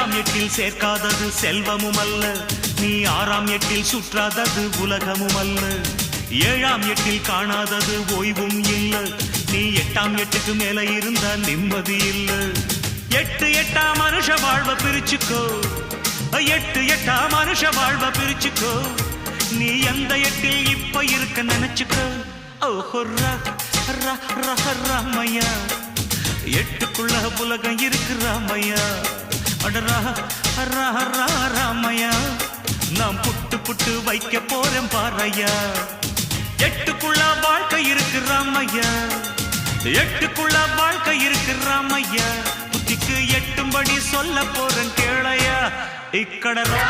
5ஆம் எட்டில் சேர்க்காதது செல்வமும் அல்ல, நீ 6ஆம் எட்டில் சுற்றாதது உலகமும் அல்ல. 7ஆம் எட்டில் காணாதது ஓய்வும் இல்ல, நீ 8ஆம் எட்டுக்கு மேல இருந்தா நிம்மதி இல்ல. 8 8 மனுஷ வாழ்வ பிரிச்சுக்கோ, 8 8 மனுஷ வாழ்வ பிரிச்சுக்கோ. நீ எந்த எட்டில் இப்ப இருக்க நினைச்சுக்கோ. ஓஹோ ராமையா, 8க்குள்ள உலகம் இருக்கு ராமையா. அடரா ராமையா, நாம் புட்டு புட்டு வைக்க போறேன் பாறையா. 8க்குள்ள வாழ்க்கை இருக்கு ராமையா, 8க்குள்ள வாழ்க்கை இருக்கு ராமையா. புத்திக்கு எட்டும்படி சொல்ல போறேன் கேளையா. இக்கடரா